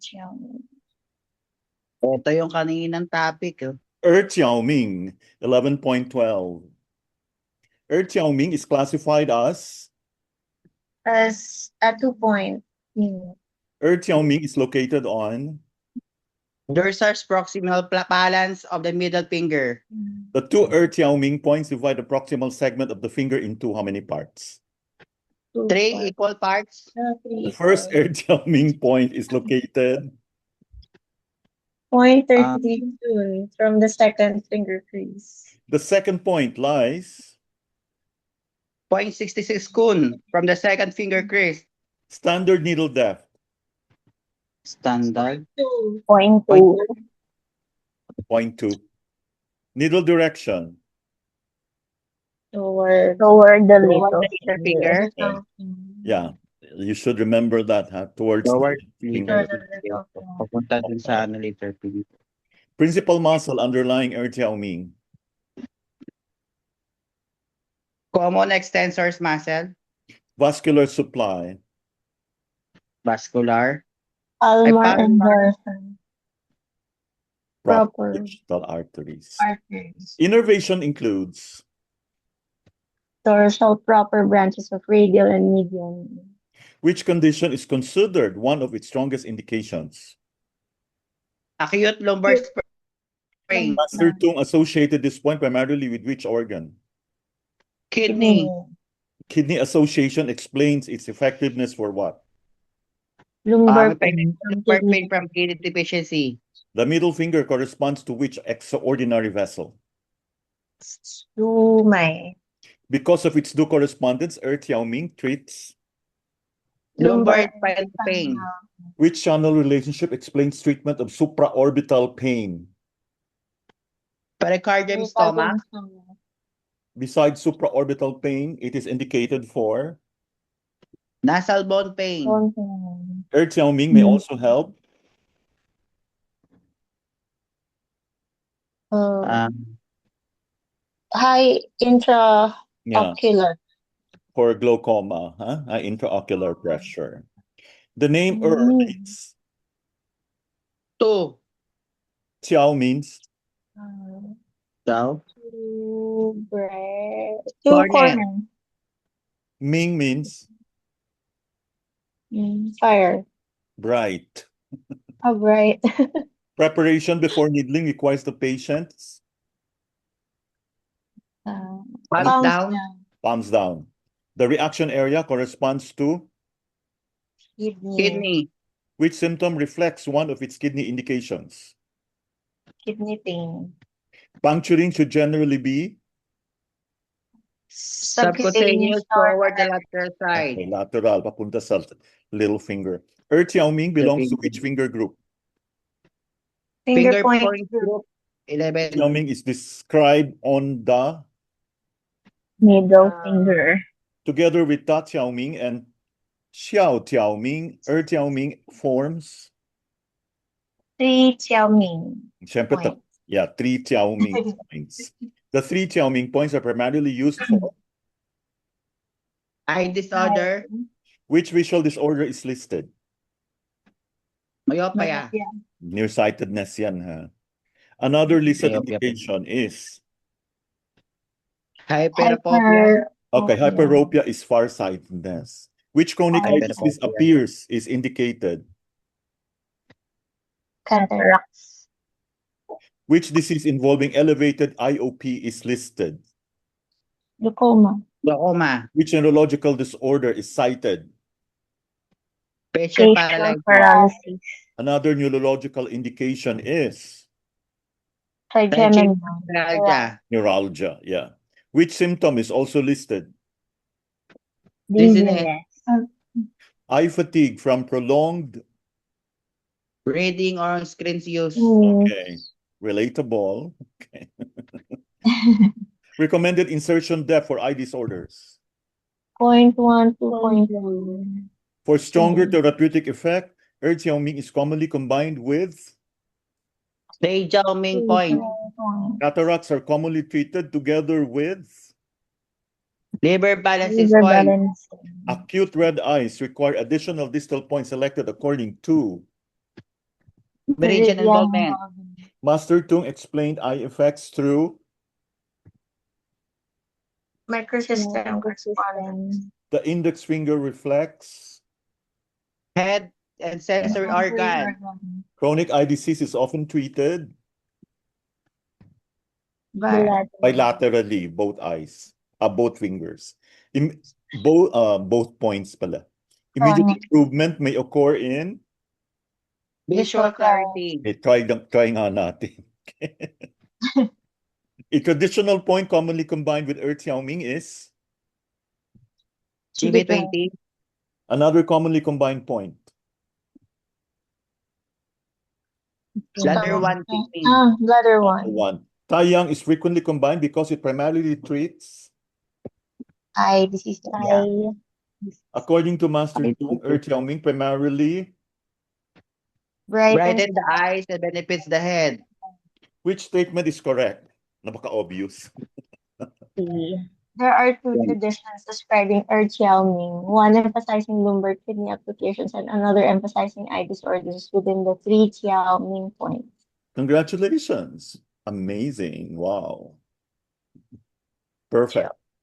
Xiaoming. Ito yung kaninang topic. Xiaoming, 11.12. Xiaoming is classified as As a 2-point unit. Xiaoming is located on Dorsal proximal balance of the middle finger. the two Xiaoming points divide the proximal segment of the finger into how many parts? 3 equal parts. The first Xiaoming point is located 0.32 from the second finger crease. the second point lies 0.66 kun from the second finger crease. standard needle depth. Standard. 0.2. 0.2. Needle direction. Toward The little finger. Yeah, you should remember that towards Toward the finger. Papunta dun sa little finger. Principal muscle underlying Xiaoming. Common extensors muscle. Vascular supply. Vascular. Ulnar and dorsal. Proper Proper. digital arteries. Arteries. Innervation includes Dorsal proper branches of radial and median. which condition is considered one of its strongest indications? Acute lumbar sprain. Master Tung associated this point primarily with which organ? Kidney. Kidney association explains its effectiveness for what? Lumbar Lumbar pain from kidney deficiency. The middle finger corresponds to which extraordinary vessel? Lumay. Because of its due correspondence, Xiaoming treats Lumbar pain. which channel relationship explains treatment of supraorbital pain? Pericardium stomach. Besides supraorbital pain, it is indicated for Nasal bone pain. Xiaoming may also help High intraocular. for glaucoma, intraocular pressure. The name means 2. Xiao means Daw. Two Corner. corner. Ming means Fire. bright. How bright. Preparation before needling requires the patient's Palms down. palms down. The reaction area corresponds to Kidney. which symptom reflects one of its kidney indications? Kidney pain. Puncturing should generally be Subcutaneous toward the lateral side. lateral, papunta sa little finger. Xiaoming belongs to which finger group? Finger point group. 11. Xiaoming is described on the middle finger. together with Ta Xiaoming and Xiao Xiaoming, Xiaoming forms 3 Xiaoming. Siyempre, Point. three Xiaoming points. The three Xiaoming points are primarily used for Eye disorder. which visual disorder is listed? Myopia. Nearsightedness yan, ha? Another listed Myopia. indication is Hyperopia. okay, hyperopia is farsightedness. Which chronic eye disease appears is indicated? Cataracts. Which disease involving elevated IOP is listed? Glaucoma. Which neurological disorder is cited? Facial paralysis. Another neurological indication is Neuralgia. neuralgia, yeah. Which symptom is also listed? Dizziness. Eye fatigue from prolonged Reading or screens use. okay, relatable. Okay. Recommended insertion depth for eye disorders. 0.1 to 0.1. For stronger therapeutic effect, Xiaoming is commonly combined with Xiaoming point. cataracts are commonly treated together with Liver balances point. acute red eyes require additional distal points selected according to Meridian involvement. Master Tung explained eye effects through Microsystem correspondence. the index finger reflects. Head and sensory organ. Chronic eye disease is often treated Bilateral. bilaterally, both eyes, both fingers. Both points pala. Immediate Chronic. improvement may occur in. Visual clarity. Try nga natin. A traditional point commonly combined with Xiaoming is GB20. another commonly combined point. Letter 1 technique. Letter 1. One. Taiyang is frequently combined because it primarily treats. Eye disease. Yeah. According to Master Tung, Xiaoming primarily. Brighten the eyes and benefits the head. Which statement is correct? Napaka-obvious. There are two traditions describing Xiaoming, one emphasizing lumbar kidney applications and another emphasizing eye disorders within the three Xiaoming points. Congratulations. Amazing. Wow. Perfect.